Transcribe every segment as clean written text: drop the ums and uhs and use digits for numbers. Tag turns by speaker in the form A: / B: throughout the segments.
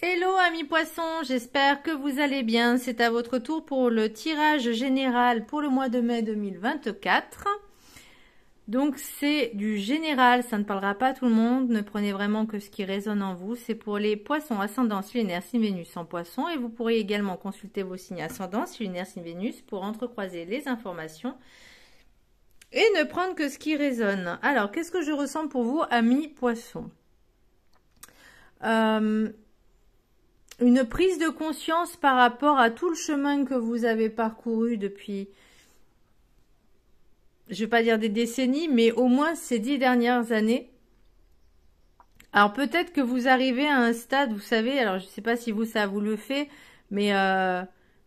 A: Hello amis poissons, j'espère que vous allez bien. C'est à votre tour pour le tirage général pour le mois de mai 2024. Donc c'est du général, ça ne parlera pas à tout le monde. Ne prenez vraiment que ce qui résonne en vous. C'est pour les poissons ascendant lunaire signe Vénus en poisson. Et vous pourrez également consulter vos signes ascendants lunaire signe Vénus pour entrecroiser les informations. Et ne prendre que ce qui résonne. Alors, qu'est-ce que je ressens pour vous, amis poissons? Une prise de conscience par rapport à tout le chemin que vous avez parcouru depuis, je ne vais pas dire des décennies, mais au moins ces 10 dernières années. Alors peut-être que vous arrivez à un stade, vous savez, alors je ne sais pas si vous, ça vous le fait, mais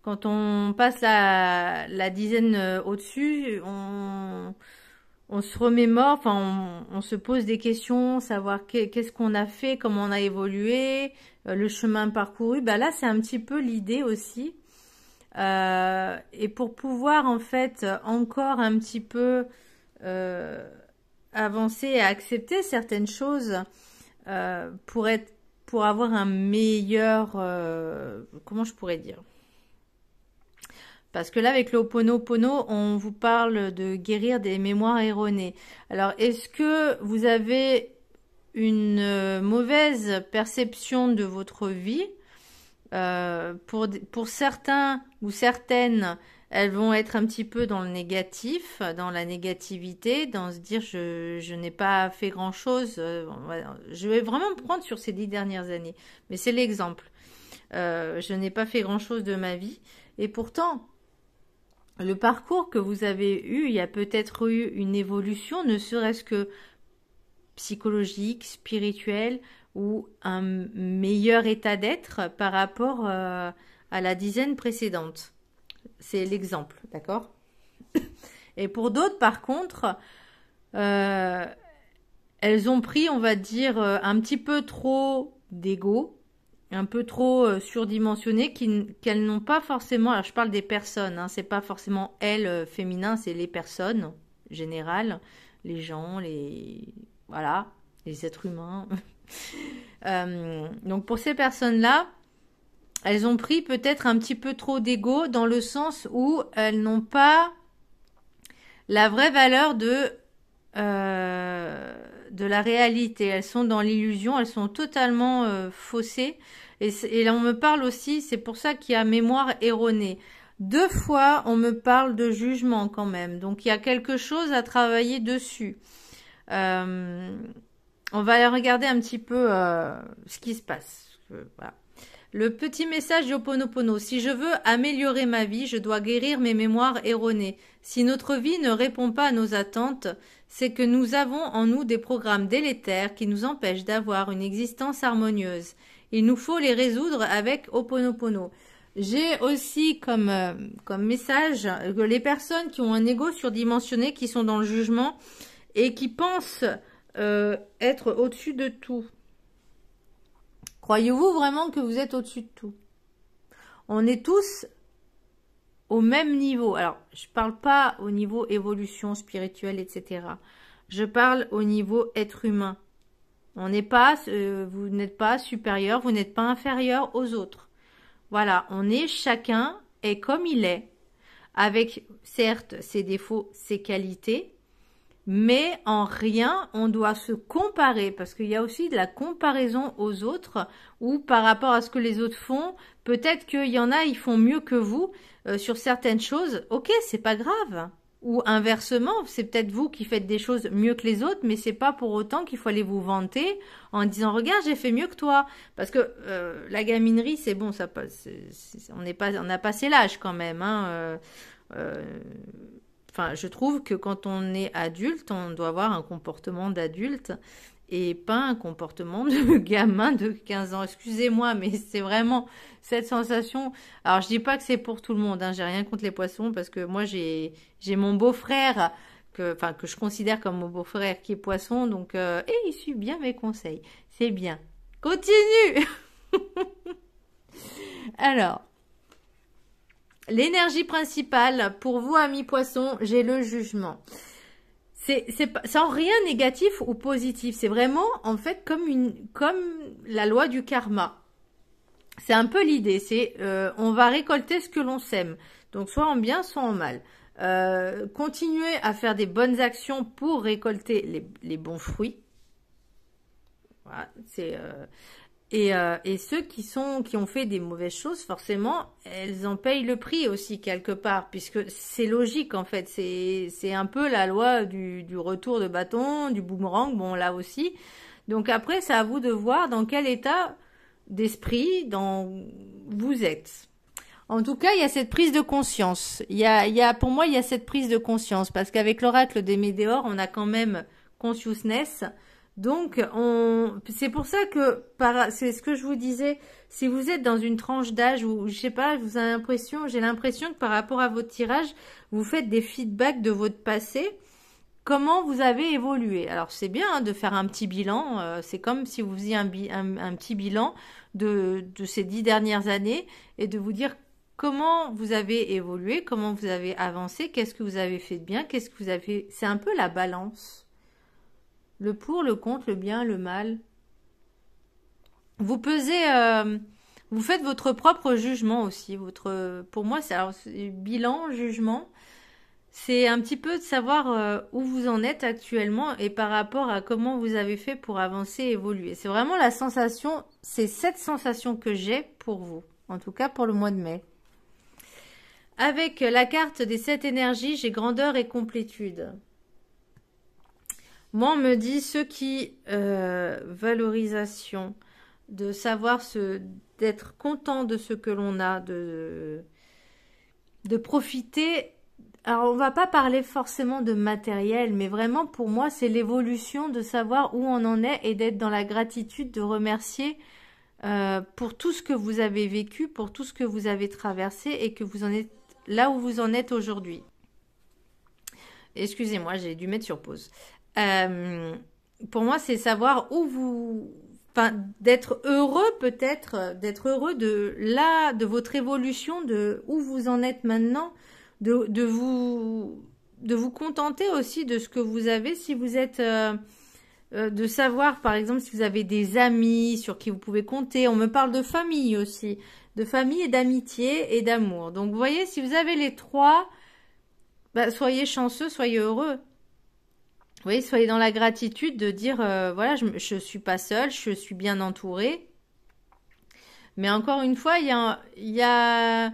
A: quand on passe la dizaine au-dessus, on se remémore, enfin on se pose des questions, savoir qu'est-ce qu'on a fait, comment on a évolué, le chemin parcouru. Bah là c'est un petit peu l'idée aussi. Et pour pouvoir en fait encore un petit peu avancer et accepter certaines choses pour avoir un meilleur comment je pourrais dire. Parce que là, avec le Ho'oponopono, on vous parle de guérir des mémoires erronées. Alors, est-ce que vous avez une mauvaise perception de votre vie? Pour certains ou certaines, elles vont être un petit peu dans le négatif, dans la négativité, dans se dire je n'ai pas fait grand-chose. Je vais vraiment me prendre sur ces 10 dernières années. Mais c'est l'exemple. Je n'ai pas fait grand-chose de ma vie. Et pourtant, le parcours que vous avez eu, il y a peut-être eu une évolution, ne serait-ce que psychologique, spirituelle, ou un meilleur état d'être par rapport à la dizaine précédente. C'est l'exemple, d'accord? Et pour d'autres, par contre, elles ont pris, on va dire, un petit peu trop d'ego, un peu trop surdimensionné, qu'elles n'ont pas forcément. Alors je parle des personnes, hein, c'est pas forcément elles féminin, c'est les personnes générales, les gens, voilà, les êtres humains. Donc pour ces personnes-là, elles ont pris peut-être un petit peu trop d'ego dans le sens où elles n'ont pas la vraie valeur de la réalité. Elles sont dans l'illusion, elles sont totalement faussées. Et là, on me parle aussi, c'est pour ça qu'il y a mémoire erronée. 2 fois, on me parle de jugement quand même. Donc, il y a quelque chose à travailler dessus. On va regarder un petit peu ce qui se passe. Voilà. Le petit message du Ho'oponopono. Si je veux améliorer ma vie, je dois guérir mes mémoires erronées. Si notre vie ne répond pas à nos attentes, c'est que nous avons en nous des programmes délétères qui nous empêchent d'avoir une existence harmonieuse. Il nous faut les résoudre avec Ho'oponopono. J'ai aussi comme message que les personnes qui ont un ego surdimensionné, qui sont dans le jugement et qui pensent être au-dessus de tout. Croyez-vous vraiment que vous êtes au-dessus de tout? On est tous au même niveau. Alors, je ne parle pas au niveau évolution spirituelle, etc. Je parle au niveau être humain. On n'est pas, vous n'êtes pas supérieur, vous n'êtes pas inférieur aux autres. Voilà, on est chacun est comme il est, avec certes ses défauts, ses qualités, mais en rien on doit se comparer, parce qu'il y a aussi de la comparaison aux autres, ou par rapport à ce que les autres font, peut-être qu'il y en a, ils font mieux que vous sur certaines choses, ok, c'est pas grave. Ou inversement, c'est peut-être vous qui faites des choses mieux que les autres, mais c'est pas pour autant qu'il faut aller vous vanter en disant regarde j'ai fait mieux que toi, parce que la gaminerie c'est bon, ça passe, on a passé l'âge quand même, hein. Enfin, je trouve que quand on est adulte, on doit avoir un comportement d'adulte et pas un comportement de gamin de 15 ans. Excusez-moi, mais c'est vraiment cette sensation. Alors, je dis pas que c'est pour tout le monde, hein, j'ai rien contre les poissons parce que moi, j'ai mon beau-frère que je considère comme mon beau-frère qui est poisson, donc et il suit bien mes conseils. C'est bien. Continue. Alors, l'énergie principale pour vous, amis poissons, j'ai le jugement. C'est en rien négatif ou positif. C'est vraiment, en fait, comme la loi du karma. C'est un peu l'idée, c'est on va récolter ce que l'on sème. Donc soit en bien, soit en mal. Continuez à faire des bonnes actions pour récolter les bons fruits. Voilà, et ceux qui ont fait des mauvaises choses, forcément, elles en payent le prix aussi quelque part, puisque c'est logique en fait. C'est un peu la loi du retour de bâton, du boomerang, bon là aussi. Donc après, c'est à vous de voir dans quel état d'esprit vous êtes. En tout cas, il y a cette prise de conscience. Pour moi, il y a cette prise de conscience, parce qu'avec l'oracle des Médéors, on a quand même consciousness. Donc, c'est pour ça que, c'est ce que je vous disais, si vous êtes dans une tranche d'âge où, je sais pas, j'ai l'impression que par rapport à votre tirage, vous faites des feedbacks de votre passé, comment vous avez évolué. Alors, c'est bien hein, de faire un petit bilan, c'est comme si vous faisiez un petit bilan de ces 10 dernières années et de vous dire comment vous avez évolué, comment vous avez avancé, qu'est-ce que vous avez fait de bien, qu'est-ce que vous avez... C'est un peu la balance. Le pour, le contre, le bien, le mal. Vous pesez, vous faites votre propre jugement aussi. Pour moi, c'est bilan, jugement. C'est un petit peu de savoir où vous en êtes actuellement et par rapport à comment vous avez fait pour avancer et évoluer. C'est vraiment la sensation, c'est cette sensation que j'ai pour vous. En tout cas pour le mois de mai. Avec la carte des 7 énergies, j'ai grandeur et complétude. Moi, on me dit ceux qui valorisation, de savoir d'être content de ce que l'on a, de profiter. Alors, on va pas parler forcément de matériel, mais vraiment pour moi, c'est l'évolution de savoir où on en est et d'être dans la gratitude, de remercier pour tout ce que vous avez vécu, pour tout ce que vous avez traversé et que vous en êtes là où vous en êtes aujourd'hui. Excusez-moi, j'ai dû mettre sur pause. Pour moi, c'est savoir où vous... Enfin, d'être heureux peut-être, d'être heureux de votre évolution, de où vous en êtes maintenant, de vous contenter aussi de ce que vous avez, si vous êtes... de savoir, par exemple, si vous avez des amis sur qui vous pouvez compter. On me parle de famille aussi, de famille et d'amitié et d'amour. Donc, vous voyez, si vous avez les trois, bah, soyez chanceux, soyez heureux. Vous voyez, soyez dans la gratitude de dire, voilà, je suis pas seule, je suis bien entourée. Mais encore une fois, il y a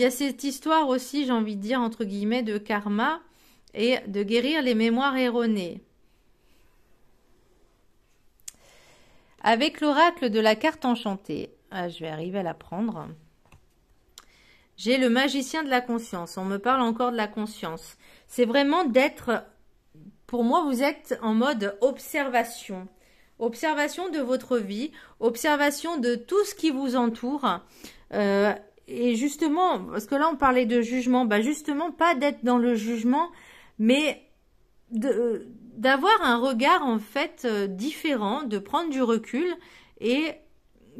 A: cette histoire aussi, j'ai envie de dire, entre guillemets, de karma et de guérir les mémoires erronées. Avec l'oracle de la carte enchantée, je vais arriver à la prendre. J'ai le magicien de la conscience. On me parle encore de la conscience. C'est vraiment d'être... Pour moi, vous êtes en mode observation. Observation de votre vie, observation de tout ce qui vous entoure. Et justement, parce que là, on parlait de jugement. Bah justement, pas d'être dans le jugement, mais d'avoir un regard en fait différent, de prendre du recul et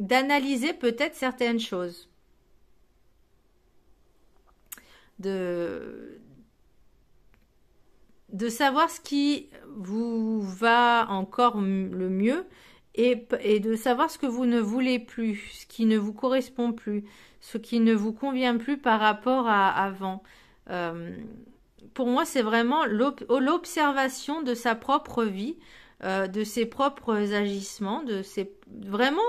A: d'analyser peut-être certaines choses. De savoir ce qui vous va encore le mieux et de savoir ce que vous ne voulez plus, ce qui ne vous correspond plus, ce qui ne vous convient plus par rapport à avant. Pour moi, c'est vraiment l'observation de sa propre vie, de ses propres agissements, vraiment,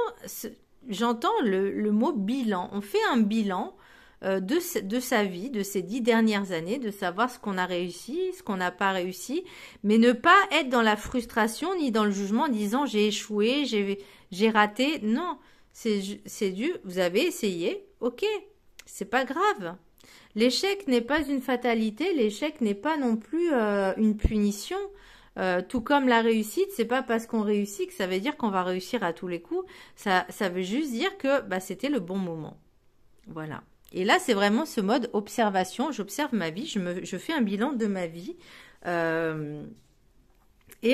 A: j'entends le mot bilan. On fait un bilan de sa vie, de ces 10 dernières années, de savoir ce qu'on a réussi, ce qu'on n'a pas réussi, mais ne pas être dans la frustration ni dans le jugement en disant j'ai échoué, j'ai raté. Non, c'est vous avez essayé, ok, c'est pas grave. L'échec n'est pas une fatalité, l'échec n'est pas non plus une punition. Tout comme la réussite, c'est pas parce qu'on réussit que ça veut dire qu'on va réussir à tous les coups. Ça veut juste dire que bah, c'était le bon moment. Voilà. Et là, c'est vraiment ce mode observation. J'observe ma vie, je fais un bilan de ma vie. Et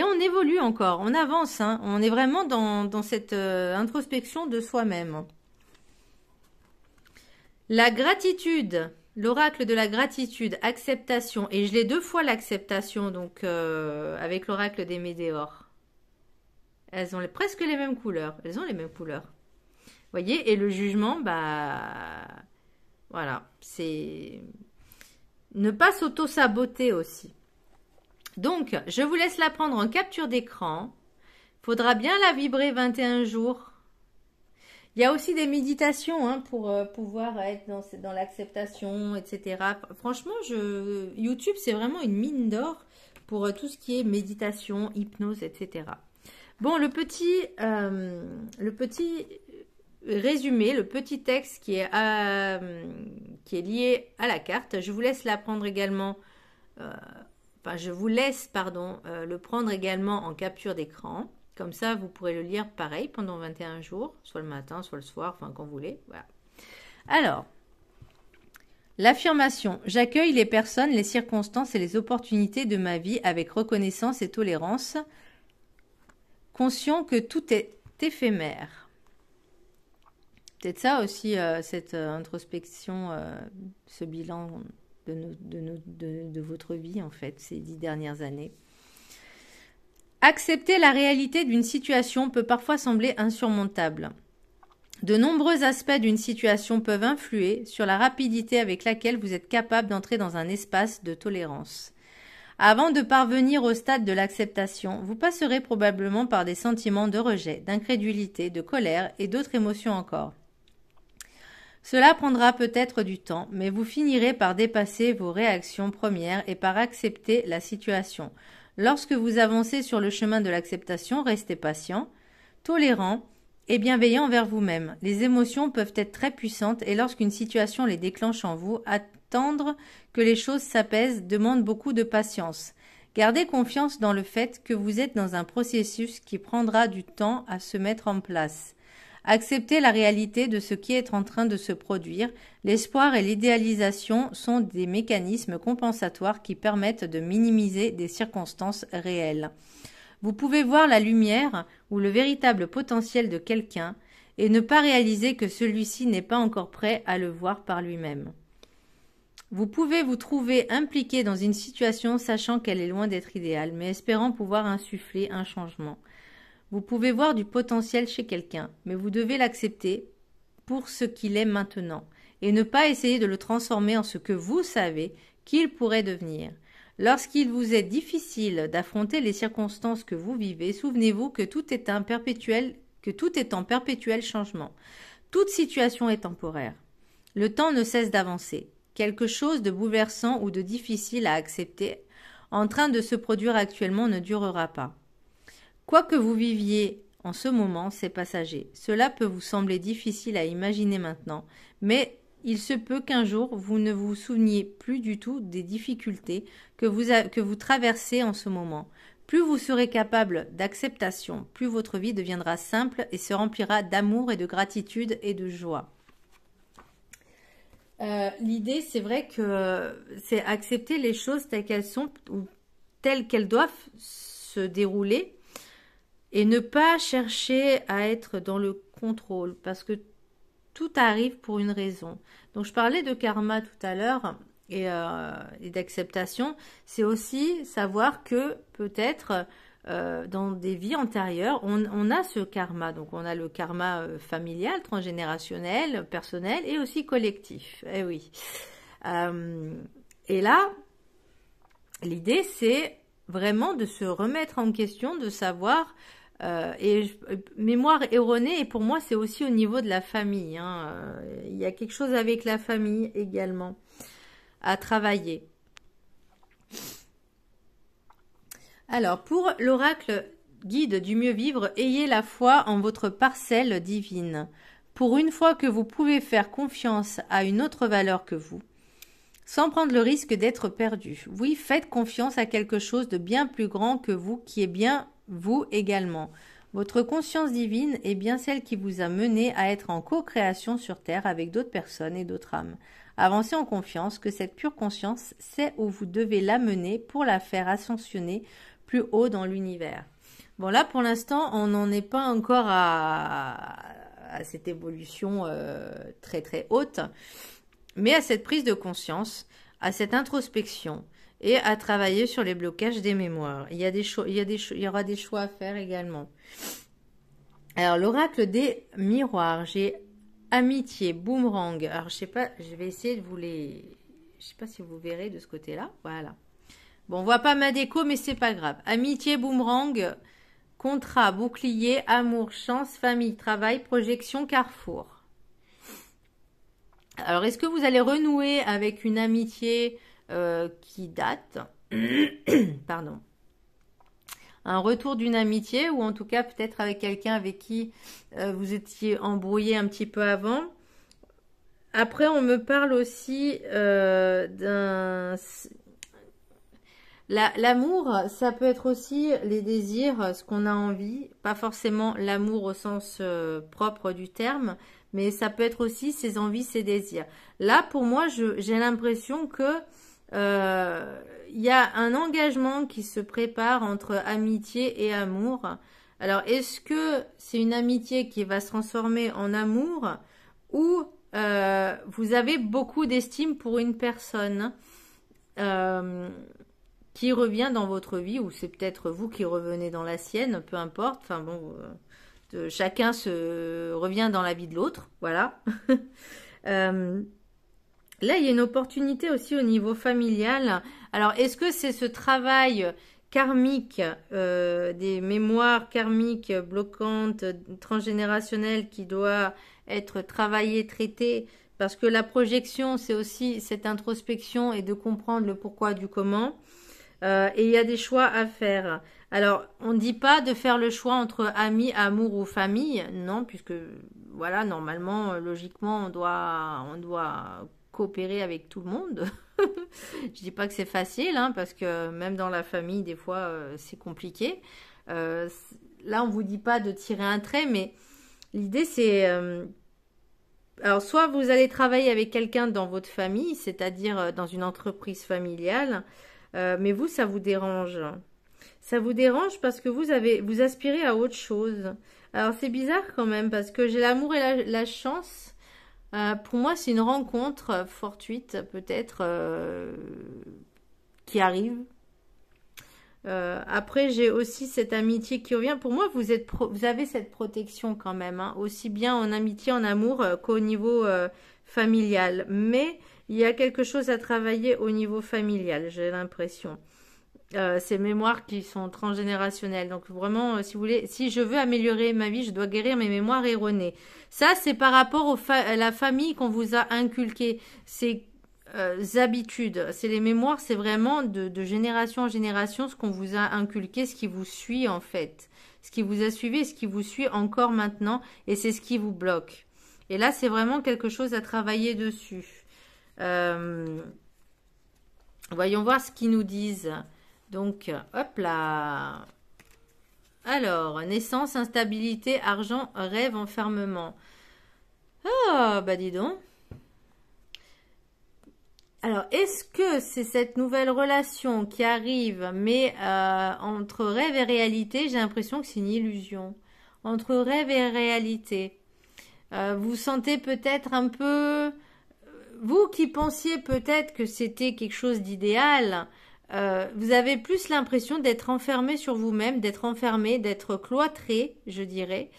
A: on évolue encore, on avance. Hein. On est vraiment dans cette introspection de soi-même. La gratitude, l'oracle de la gratitude, acceptation. Et je l'ai 2 fois l'acceptation, donc avec l'oracle des Médéors. Elles ont presque les mêmes couleurs. Elles ont les mêmes couleurs. Vous voyez, et le jugement, bah, voilà, c'est ne pas s'auto-saboter aussi. Donc, je vous laisse la prendre en capture d'écran. Faudra bien la vibrer 21 jours. Il y a aussi des méditations hein, pour pouvoir être dans l'acceptation, etc. Franchement, YouTube, c'est vraiment une mine d'or pour tout ce qui est méditation, hypnose, etc. Bon, le petit résumé, le petit texte qui est lié à la carte. Je vous laisse la prendre également, je vous laisse, pardon, le prendre également en capture d'écran. Comme ça, vous pourrez le lire pareil pendant 21 jours, soit le matin, soit le soir, enfin quand vous voulez. Voilà. Alors, l'affirmation. J'accueille les personnes, les circonstances et les opportunités de ma vie avec reconnaissance et tolérance, conscient que tout est éphémère. Peut-être ça aussi, cette introspection, ce bilan de votre vie, en fait, ces 10 dernières années. Accepter la réalité d'une situation peut parfois sembler insurmontable. De nombreux aspects d'une situation peuvent influer sur la rapidité avec laquelle vous êtes capable d'entrer dans un espace de tolérance. Avant de parvenir au stade de l'acceptation, vous passerez probablement par des sentiments de rejet, d'incrédulité, de colère et d'autres émotions encore. Cela prendra peut-être du temps, mais vous finirez par dépasser vos réactions premières et par accepter la situation. Lorsque vous avancez sur le chemin de l'acceptation, restez patient, tolérant et bienveillant envers vous-même. Les émotions peuvent être très puissantes et lorsqu'une situation les déclenche en vous, attendre que les choses s'apaisent demande beaucoup de patience. Gardez confiance dans le fait que vous êtes dans un processus qui prendra du temps à se mettre en place. Acceptez la réalité de ce qui est en train de se produire. L'espoir et l'idéalisation sont des mécanismes compensatoires qui permettent de minimiser des circonstances réelles. Vous pouvez voir la lumière ou le véritable potentiel de quelqu'un et ne pas réaliser que celui-ci n'est pas encore prêt à le voir par lui-même. Vous pouvez vous trouver impliqué dans une situation sachant qu'elle est loin d'être idéale, mais espérant pouvoir insuffler un changement. Vous pouvez voir du potentiel chez quelqu'un, mais vous devez l'accepter pour ce qu'il est maintenant et ne pas essayer de le transformer en ce que vous savez qu'il pourrait devenir. Lorsqu'il vous est difficile d'affronter les circonstances que vous vivez, souvenez-vous que tout est en perpétuel changement. Toute situation est temporaire. Le temps ne cesse d'avancer. Quelque chose de bouleversant ou de difficile à accepter en train de se produire actuellement ne durera pas. Quoi que vous viviez en ce moment, c'est passager. Cela peut vous sembler difficile à imaginer maintenant, mais il se peut qu'un jour, vous ne vous souveniez plus du tout des difficultés que vous traversez en ce moment. Plus vous serez capable d'acceptation, plus votre vie deviendra simple et se remplira d'amour et de gratitude et de joie. L'idée, c'est vrai que c'est accepter les choses telles qu'elles sont ou telles qu'elles doivent se dérouler et ne pas chercher à être dans le contrôle parce que tout arrive pour une raison. Donc, je parlais de karma tout à l'heure et d'acceptation. C'est aussi savoir que peut-être dans des vies antérieures, on a ce karma. Donc, on a le karma familial, transgénérationnel, personnel et aussi collectif. Eh oui. Et là, l'idée, c'est vraiment de se remettre en question, de savoir... mémoire erronée, et pour moi, c'est aussi au niveau de la famille. Il y a quelque chose avec la famille également à travailler. Alors, pour l'oracle guide du mieux vivre, ayez la foi en votre parcelle divine. Pour une fois que vous pouvez faire confiance à une autre valeur que vous, sans prendre le risque d'être perdu. Oui, faites confiance à quelque chose de bien plus grand que vous, qui est bien vous également. Votre conscience divine est bien celle qui vous a mené à être en co-création sur Terre avec d'autres personnes et d'autres âmes. Avancez en confiance que cette pure conscience sait où vous devez l'amener pour la faire ascensionner plus haut dans l'univers. Bon, là, pour l'instant, on n'en est pas encore à cette évolution très très haute, mais à cette prise de conscience, à cette introspection et à travailler sur les blocages des mémoires. Il y aura des choix à faire également. Alors, l'oracle des miroirs, j'ai Amitié, boomerang. Alors, je sais pas, je vais essayer de vous les... Je sais pas si vous verrez de ce côté-là. Voilà. Bon, on voit pas ma déco, mais c'est pas grave. Amitié, boomerang, contrat, bouclier, amour, chance, famille, travail, projection, carrefour. Alors, est-ce que vous allez renouer avec une amitié qui date? Pardon. Un retour d'une amitié ou en tout cas peut-être avec quelqu'un avec qui vous étiez embrouillé un petit peu avant. Après, on me parle aussi d'un... L'amour, ça peut être aussi les désirs, ce qu'on a envie, pas forcément l'amour au sens propre du terme, mais ça peut être aussi ses envies, ses désirs. Là, pour moi, j'ai l'impression que il y a un engagement qui se prépare entre amitié et amour. Alors, est-ce que c'est une amitié qui va se transformer en amour ou vous avez beaucoup d'estime pour une personne qui revient dans votre vie, ou c'est peut-être vous qui revenez dans la sienne, peu importe. Enfin bon, chacun se revient dans la vie de l'autre, voilà. Là, il y a une opportunité aussi au niveau familial. Alors, est-ce que c'est ce travail karmique, des mémoires karmiques bloquantes, transgénérationnelles qui doit être travaillé, traité? Parce que la projection, c'est aussi cette introspection et de comprendre le pourquoi du comment. Et il y a des choix à faire. Alors, on ne dit pas de faire le choix entre amis, amour ou famille, non, puisque voilà, normalement, logiquement, on doit coopérer avec tout le monde. Je dis pas que c'est facile, hein, parce que même dans la famille, des fois, c'est compliqué. Là, on vous dit pas de tirer un trait, mais l'idée, c'est alors, soit vous allez travailler avec quelqu'un dans votre famille, c'est-à-dire dans une entreprise familiale, mais vous, ça vous dérange. Ça vous dérange parce que vous aspirez à autre chose. Alors, c'est bizarre quand même parce que j'ai l'amour et la chance. Pour moi, c'est une rencontre fortuite, peut-être, qui arrive. Après, j'ai aussi cette amitié qui revient. Pour moi, vous avez cette protection quand même, hein, aussi bien en amitié, en amour qu'au niveau familial. Mais il y a quelque chose à travailler au niveau familial, j'ai l'impression. Ces mémoires qui sont transgénérationnelles. Donc vraiment, si vous voulez, si je veux améliorer ma vie, je dois guérir mes mémoires erronées. Ça, c'est par rapport à la famille qu'on vous a inculqué. C'est habitudes, c'est les mémoires, c'est vraiment de génération en génération ce qu'on vous a inculqué, ce qui vous suit en fait, ce qui vous a suivi, ce qui vous suit encore maintenant, et c'est ce qui vous bloque. Et là, c'est vraiment quelque chose à travailler dessus. Voyons voir ce qu'ils nous disent. Donc, hop là. Alors, naissance, instabilité, argent, rêve, enfermement. Ah, bah dis donc. Alors, est-ce que c'est cette nouvelle relation qui arrive, mais entre rêve et réalité, j'ai l'impression que c'est une illusion. Entre rêve et réalité. Vous sentez peut-être un peu... Vous qui pensiez peut-être que c'était quelque chose d'idéal, vous avez plus l'impression d'être enfermé sur vous-même, d'être enfermé, d'être cloîtré, je dirais.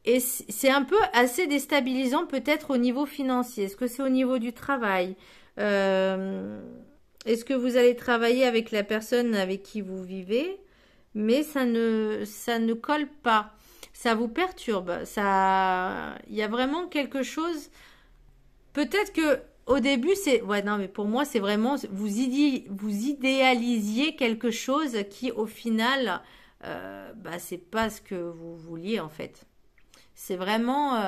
A: Et c'est un peu assez déstabilisant peut-être au niveau financier. Est-ce que c'est au niveau du travail? Est-ce que vous allez travailler avec la personne avec qui vous vivez? Mais ça ne colle pas. Ça vous perturbe. Il y a vraiment quelque chose. Peut-être que au début, ouais, non, mais pour moi, c'est vraiment, vous idéalisiez quelque chose qui, au final, bah, c'est pas ce que vous vouliez, en fait. C'est vraiment,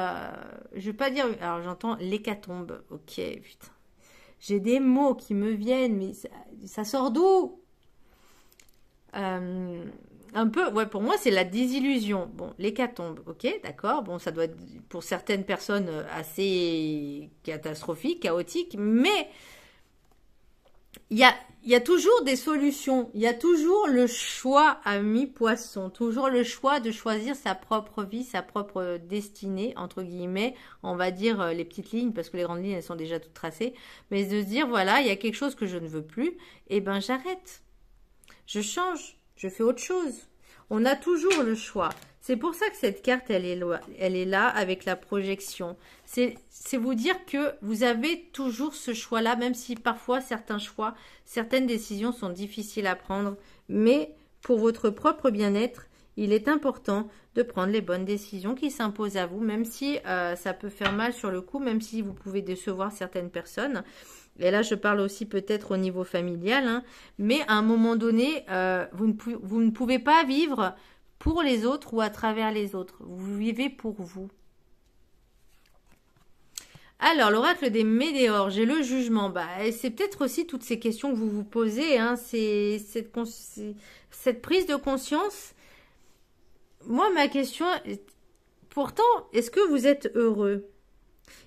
A: je vais pas dire, alors j'entends l'hécatombe, ok, putain. J'ai des mots qui me viennent, mais ça sort d'où? Un peu, ouais, pour moi, c'est la désillusion. Bon, l'hécatombe, ok, d'accord. Bon, ça doit être pour certaines personnes assez catastrophique, chaotique, mais il y a toujours des solutions. Il y a toujours le choix à mi-poisson. Toujours le choix de choisir sa propre vie, sa propre destinée, entre guillemets. On va dire les petites lignes, parce que les grandes lignes, elles sont déjà toutes tracées. Mais de se dire, voilà, il y a quelque chose que je ne veux plus. Eh ben, j'arrête. Je change. Je fais autre chose. On a toujours le choix. C'est pour ça que cette carte, elle est là avec la projection. C'est vous dire que vous avez toujours ce choix-là, même si parfois certains choix, certaines décisions sont difficiles à prendre. Mais pour votre propre bien-être, il est important de prendre les bonnes décisions qui s'imposent à vous, même si ça peut faire mal sur le coup, même si vous pouvez décevoir certaines personnes. Et là, je parle aussi peut-être au niveau familial, hein, mais à un moment donné, vous ne pouvez pas vivre pour les autres ou à travers les autres. Vous vivez pour vous. Alors, l'oracle des météores, j'ai le jugement. Bah, c'est peut-être aussi toutes ces questions que vous vous posez, hein, c'est cette prise de conscience. Moi, ma question, pourtant, est-ce que vous êtes heureux?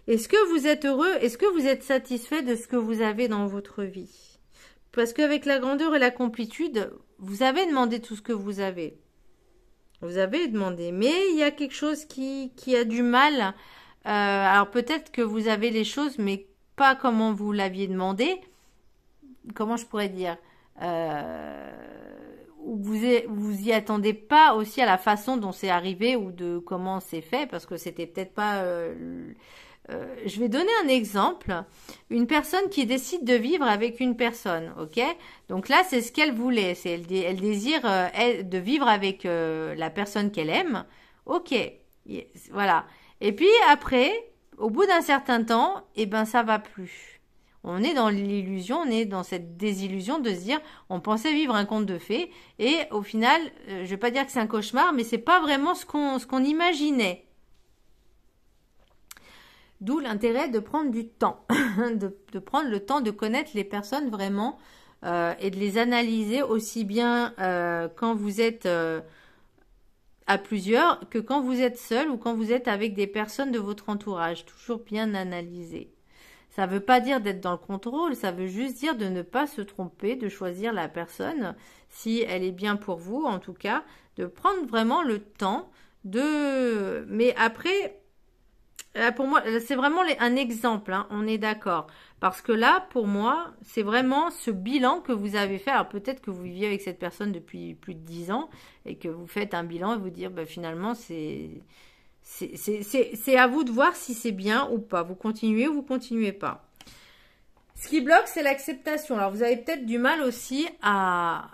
A: Est-ce que vous êtes heureux? Est-ce que vous êtes satisfait de ce que vous avez dans votre vie? Parce qu'avec la grandeur et la complétude, vous avez demandé tout ce que vous avez. Vous avez demandé. Mais il y a quelque chose qui a du mal. Alors peut-être que vous avez les choses, mais pas comme vous l'aviez demandé. Comment je pourrais dire vous y attendez pas aussi à la façon dont c'est arrivé ou de comment c'est fait, parce que c'était peut-être pas... je vais donner un exemple. Une personne qui décide de vivre avec une personne, ok? Donc là, c'est ce qu'elle voulait. Elle désire de vivre avec la personne qu'elle aime. Ok, voilà. Et puis après, au bout d'un certain temps, eh ben ça va plus. On est dans l'illusion, on est dans cette désillusion de se dire, on pensait vivre un conte de fées, et au final, je vais pas dire que c'est un cauchemar, mais c'est pas vraiment ce qu'on imaginait. D'où l'intérêt de prendre du temps, de prendre le temps de connaître les personnes vraiment et de les analyser aussi bien quand vous êtes à plusieurs que quand vous êtes seul ou quand vous êtes avec des personnes de votre entourage. Toujours bien analyser. Ça ne veut pas dire d'être dans le contrôle, ça veut juste dire de ne pas se tromper, de choisir la personne, si elle est bien pour vous en tout cas, de prendre vraiment le temps de... Mais après... Pour moi, c'est vraiment un exemple, hein, on est d'accord. Parce que là, pour moi, c'est vraiment ce bilan que vous avez fait. Alors peut-être que vous viviez avec cette personne depuis plus de 10 ans et que vous faites un bilan et vous dire, bah, finalement, c'est à vous de voir si c'est bien ou pas. Vous continuez ou vous continuez pas. Ce qui bloque, c'est l'acceptation. Alors vous avez peut-être du mal aussi à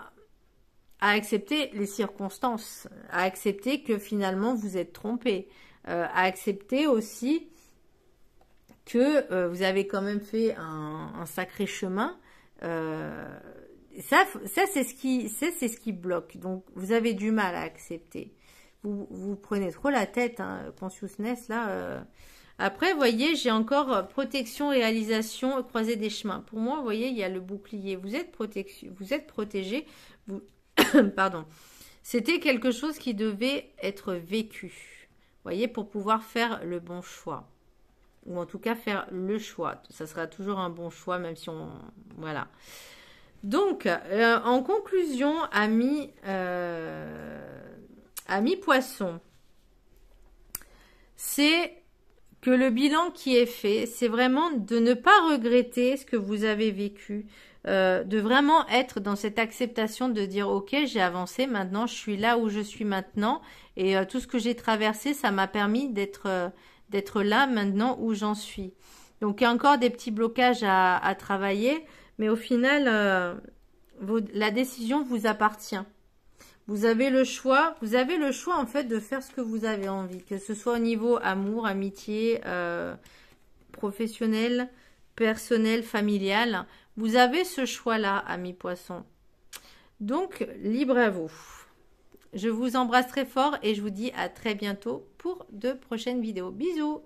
A: accepter les circonstances, à accepter que finalement vous êtes trompé. À accepter aussi que vous avez quand même fait un sacré chemin. Ça c'est ce qui bloque. Donc, vous avez du mal à accepter. Vous prenez trop la tête, hein, consciousness, là. Après, vous voyez, j'ai encore protection, réalisation, croiser des chemins. Pour moi, vous voyez, il y a le bouclier. Vous êtes protégé. Pardon. C'était quelque chose qui devait être vécu. Voyez, pour pouvoir faire le bon choix. Ou en tout cas, faire le choix. Ça sera toujours un bon choix, même si on... Voilà. Donc, en conclusion, amis poissons, c'est que le bilan qui est fait, c'est vraiment de ne pas regretter ce que vous avez vécu, de vraiment être dans cette acceptation de dire ok, j'ai avancé, maintenant je suis là où je suis maintenant et tout ce que j'ai traversé, ça m'a permis d'être là maintenant où j'en suis. Donc il y a encore des petits blocages à travailler, mais au final la décision vous appartient. Vous avez le choix en fait de faire ce que vous avez envie, que ce soit au niveau amour, amitié, professionnel, personnel, familial. Vous avez ce choix-là, amis poissons. Donc, libre à vous. Je vous embrasse très fort et je vous dis à très bientôt pour de prochaines vidéos. Bisous!